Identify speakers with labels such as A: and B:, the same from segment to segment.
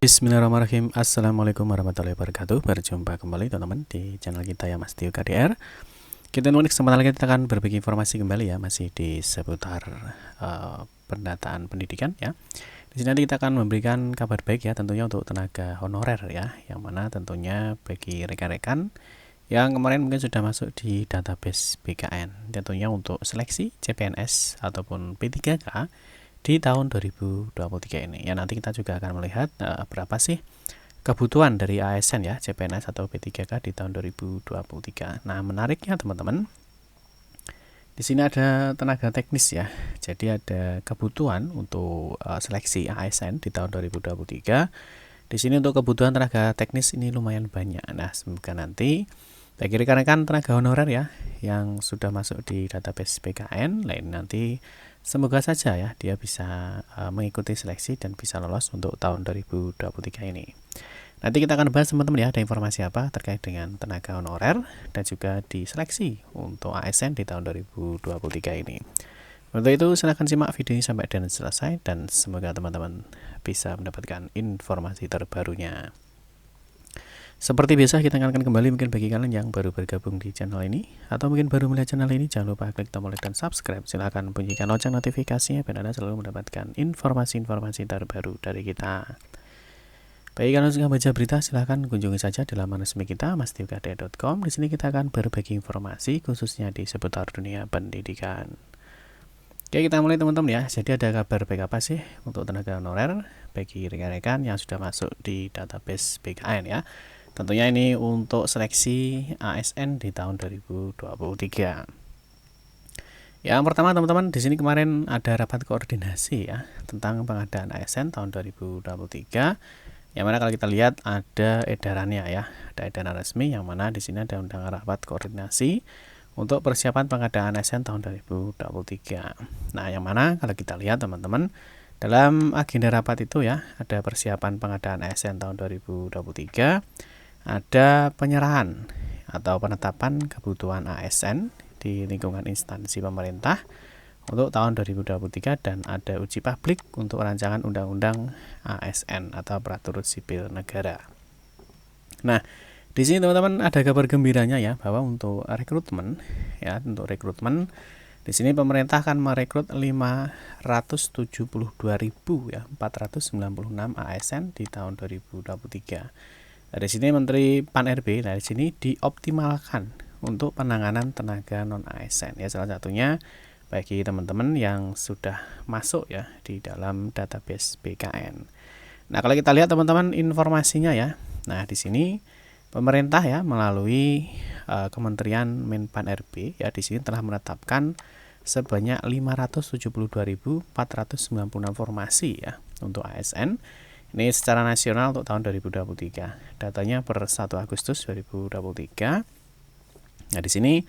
A: Bismillahirrahmanirrahim. Assalamualaikum warahmatullahi wabarakatuh. Berjumpa kembali teman-teman di channel kita ya, Mas Tio KDR. Kita unik kesempatan lagi, kita akan berbagi informasi kembali ya, masih di seputar pendataan pendidikan ya. Di sini nanti kita akan memberikan kabar baik ya, tentunya untuk tenaga honorer ya, yang mana tentunya bagi rekan-rekan yang kemarin mungkin sudah masuk di database BKN, tentunya untuk seleksi CPNS ataupun P3K di tahun 2023 ini ya. Nanti kita juga akan melihat berapa sih kebutuhan dari ASN ya, CPNS atau P3K di tahun 2023. Nah, menariknya teman-teman, di sini ada tenaga teknis ya. Jadi ada kebutuhan untuk seleksi ASN di tahun 2023. Di sini untuk kebutuhan tenaga teknis ini lumayan banyak. Nah, semoga nanti bagi rekan-rekan tenaga honorer ya yang sudah masuk di database BKN lain, nanti semoga saja ya dia bisa mengikuti seleksi dan bisa lolos untuk tahun 2023 ini. Nanti kita akan bahas teman-teman ya, ada informasi apa terkait dengan tenaga honorer dan juga diseleksi untuk ASN di tahun 2023 ini. Untuk itu silahkan simak videonya sampai dan selesai, dan semoga teman-teman bisa mendapatkan informasi terbarunya. Seperti biasa, kita akan kembali mungkin bagi kalian yang baru bergabung di channel ini atau mungkin baru melihat channel ini, jangan lupa klik tombol like dan subscribe. Silahkan bunyikan lonceng notifikasinya biar Anda selalu mendapatkan informasi-informasi terbaru dari kita. Bagi kalian yang suka baca berita, silahkan kunjungi saja di laman resmi kita mastiukd.com. Di sini kita akan berbagi informasi khususnya di seputar dunia pendidikan. Oke, kita mulai teman-teman ya. Jadi ada kabar baik apa sih untuk tenaga honorer bagi rekan-rekan yang sudah masuk di database BKN ya. Tentunya ini untuk seleksi ASN di tahun 2023. Yang pertama teman-teman, di sini kemarin ada rapat koordinasi ya tentang pengadaan ASN tahun 2023. Yang mana kalau kita lihat ada edarannya ya, ada edaran resmi yang mana di sini ada undangan rapat koordinasi untuk persiapan pengadaan ASN tahun 2023. Nah, yang mana kalau kita lihat teman-teman, dalam agenda rapat itu ya, ada persiapan pengadaan ASN tahun 2023, ada penyerahan atau penetapan kebutuhan ASN di lingkungan instansi pemerintah untuk tahun 2023, dan ada uji publik untuk rancangan undang-undang ASN atau aparatur sipil negara. Nah, di sini teman-teman ada kabar gembiranya ya, bahwa untuk rekrutmen ya, untuk rekrutmen di sini pemerintah akan merekrut 572.496 ASN di tahun 2023. Dari sini Menteri Pan-RB dari sini dioptimalkan untuk penanganan tenaga non ASN ya, salah satunya bagi teman-teman yang sudah masuk ya di dalam database BKN. Nah, kalau kita lihat teman-teman informasinya ya. Nah, di sini pemerintah ya melalui Kementerian Menpan-RB ya, di sini telah menetapkan sebanyak 572.496 formasi ya untuk ASN. Ini secara nasional untuk tahun 2023. Datanya per 1 Agustus 2023. Nah, di sini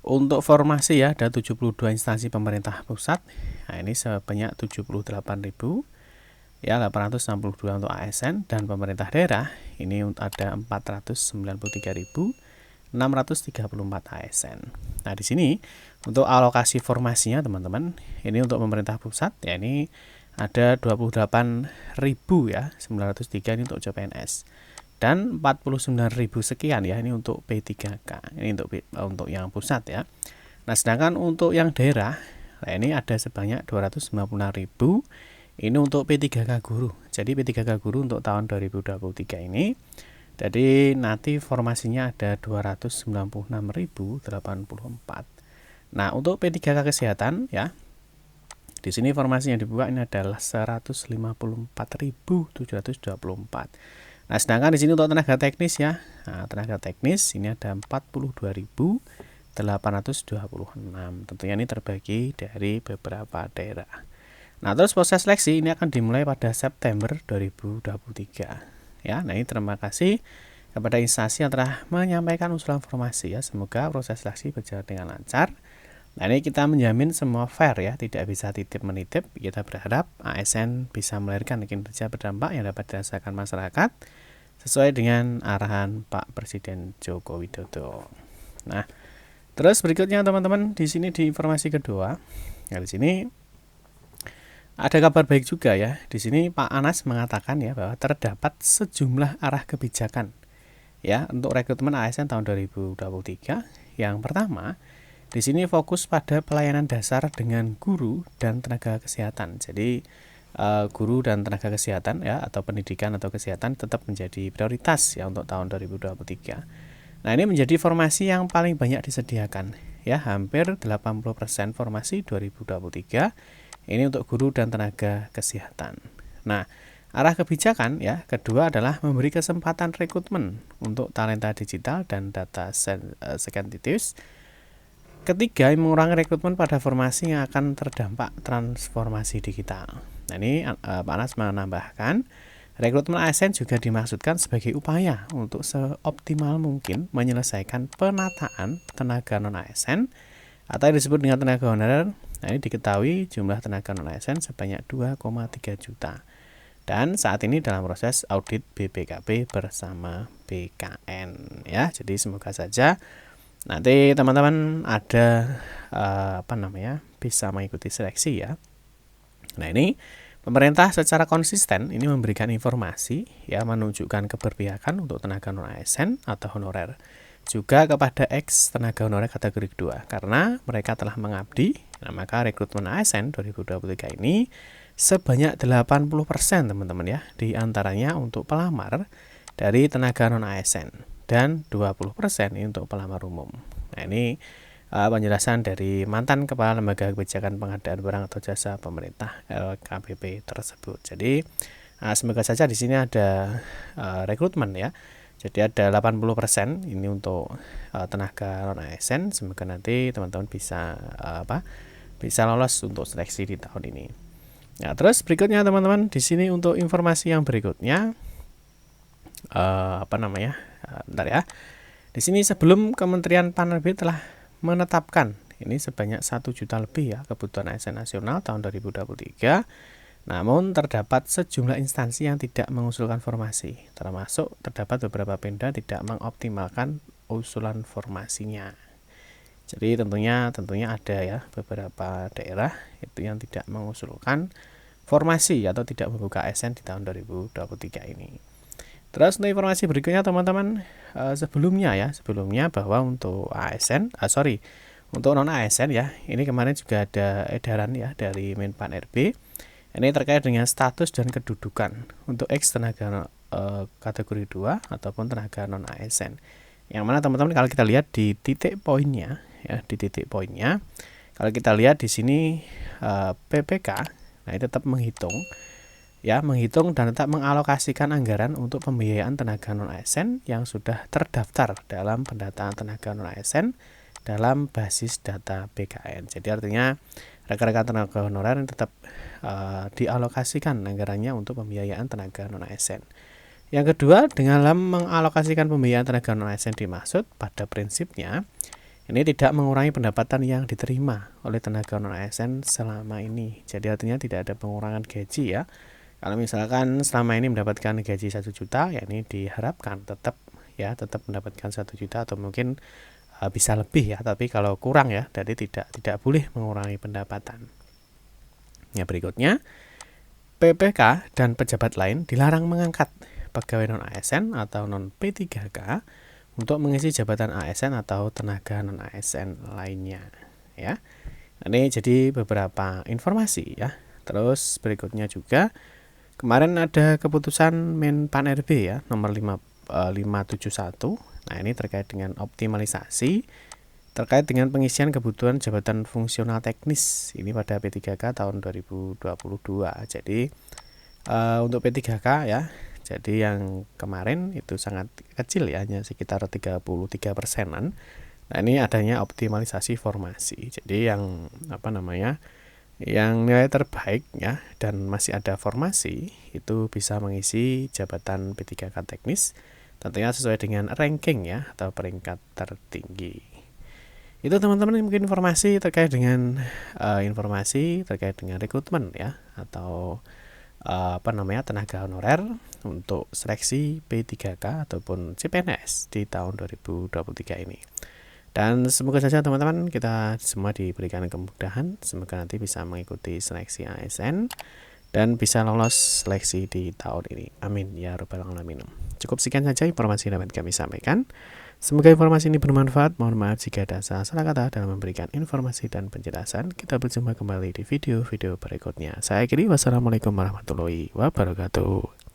A: untuk formasi ya ada 72 instansi pemerintah pusat. Nah, ini sebanyak 78.862 untuk ASN, dan pemerintah daerah ini ada 493.634 ASN. Nah, di sini untuk alokasi formasinya teman-teman, ini untuk pemerintah pusat ya ini ada 28.903 ini untuk CPNS, dan 49.000 sekian ya ini untuk P3K. Ini untuk yang pusat ya. Nah, sedangkan untuk yang daerah, nah ini ada sebanyak 296.000 ini untuk P3K guru. Jadi P3K guru untuk tahun 2023 ini, jadi nanti formasinya ada 296.084. Nah, untuk P3K kesehatan ya, di sini formasi yang dibuka ini adalah 154.724. Nah, sedangkan di sini untuk tenaga teknis ya. Nah, tenaga teknis ini ada 42.826. Tentunya ini terbagi dari beberapa daerah. Nah, terus proses seleksi ini akan dimulai pada September 2023. Ya, nah ini terima kasih kepada instansi yang telah menyampaikan usulan formasi ya. Semoga proses seleksi berjalan dengan lancar. Nah, ini kita menjamin semua fair ya, tidak bisa titip-menitip. Kita berharap ASN bisa melahirkan kinerja berdampak yang dapat dirasakan masyarakat sesuai dengan arahan Pak Presiden Joko Widodo. Nah, terus berikutnya teman-teman, di sini di informasi kedua. Nah, di sini Ada kabar baik juga ya. Di sini Pak Anas mengatakan ya bahwa terdapat sejumlah arah kebijakan ya untuk rekrutmen ASN tahun 2023. Yang pertama, di sini fokus pada pelayanan dasar dengan guru dan tenaga kesehatan. Jadi guru dan tenaga kesehatan ya atau pendidikan atau kesehatan tetap menjadi prioritas ya untuk tahun 2023. Nah, ini menjadi formasi yang paling banyak disediakan ya, hampir 80% formasi 2023 ini untuk guru dan tenaga kesehatan. Nah, arah kebijakan ya kedua adalah memberi kesempatan rekrutmen untuk talenta digital dan data scientist. Ketiga, mengurangi rekrutmen pada formasi yang akan terdampak transformasi digital. Nah, ini Pak Anas menambahkan, rekrutmen ASN juga dimaksudkan sebagai upaya untuk seoptimal mungkin menyelesaikan penataan tenaga non-ASN atau yang disebut dengan tenaga honorer. Nah, ini diketahui jumlah tenaga non-ASN sebanyak 2,3 juta. Dan saat ini dalam proses audit BPKP bersama BKN ya. Jadi semoga saja nanti teman-teman ada bisa mengikuti seleksi ya. Nah, ini pemerintah secara konsisten ini memberikan informasi ya, menunjukkan keberpihakan untuk tenaga non-ASN atau honorer juga kepada ex tenaga honorer kategori kedua karena mereka telah mengabdi. Nah, maka rekrutmen ASN 2023 ini sebanyak 80% teman-teman ya, diantaranya untuk pelamar dari tenaga non-ASN dan 20% ini untuk pelamar umum. Nah, ini penjelasan dari mantan Kepala Lembaga Kebijakan Pengadaan Barang atau Jasa Pemerintah LKPP tersebut. Jadi semoga saja di sini ada rekrutmen ya. Jadi ada 80% ini untuk tenaga non-ASN. Semoga nanti teman-teman bisa bisa lolos untuk seleksi di tahun ini. Nah, terus berikutnya teman-teman di sini untuk informasi yang berikutnya bentar ya. Di sini sebelum Kementerian PAN-RB telah menetapkan ini sebanyak 1 juta lebih ya kebutuhan ASN nasional tahun 2023. Namun terdapat sejumlah instansi yang tidak mengusulkan formasi, termasuk terdapat beberapa Pemda tidak mengoptimalkan usulan formasinya. Jadi tentunya ada ya beberapa daerah itu yang tidak mengusulkan formasi atau tidak membuka ASN di tahun 2023 ini. Terus untuk informasi berikutnya teman-teman, sebelumnya bahwa untuk untuk non ASN ya, ini kemarin juga ada edaran ya dari Menpan RB. Ini terkait dengan status dan kedudukan untuk ex tenaga kategori 2 ataupun tenaga non ASN. Yang mana teman-teman kalau kita lihat di titik poinnya ya, kalau kita lihat di sini PPK, nah ini tetap menghitung dan tetap mengalokasikan anggaran untuk pembiayaan tenaga non ASN yang sudah terdaftar dalam pendataan tenaga non ASN dalam basis data BKN. Jadi artinya rekan-rekan tenaga honorer tetap dialokasikan anggarannya untuk pembiayaan tenaga non ASN. Yang kedua, dengan mengalokasikan pembiayaan tenaga non ASN dimaksud pada prinsipnya ini tidak mengurangi pendapatan yang diterima oleh tenaga non ASN selama ini. Jadi artinya tidak ada pengurangan gaji ya. Kalau misalkan selama ini mendapatkan gaji 1 juta, ya ini diharapkan tetap mendapatkan 1 juta atau mungkin bisa lebih ya, tapi kalau kurang ya, jadi tidak boleh mengurangi pendapatan. Ya, berikutnya PPK dan pejabat lain dilarang mengangkat pegawai non ASN atau non P3K untuk mengisi jabatan ASN atau tenaga non ASN lainnya ya. Ini jadi beberapa informasi ya. Terus berikutnya juga kemarin ada keputusan Menpan RB ya nomor 571. Nah, ini terkait dengan optimalisasi terkait dengan pengisian kebutuhan jabatan fungsional teknis ini pada P3K tahun 2022. Jadi untuk P3K ya, jadi yang kemarin itu sangat kecil ya, hanya sekitar 33%-an. Nah, ini adanya optimalisasi formasi. Jadi yang yang nilai terbaik ya dan masih ada formasi itu bisa mengisi jabatan P3K teknis, tentunya sesuai dengan ranking ya atau peringkat tertinggi. Itu teman-teman mungkin informasi terkait dengan rekrutmen ya atau tenaga honorer untuk seleksi P3K ataupun CPNS di tahun 2023 ini. Dan semoga saja teman-teman kita semua diberikan kemudahan, semoga nanti bisa mengikuti seleksi ASN dan bisa lolos seleksi di tahun ini. Amin ya rabbal alamin. Cukup sekian saja informasi yang dapat kami sampaikan. Semoga informasi ini bermanfaat. Mohon maaf jika ada salah kata dalam memberikan informasi dan penjelasan. Kita berjumpa kembali di video-video berikutnya. Saya akhiri, wassalamualaikum warahmatullahi wabarakatuh.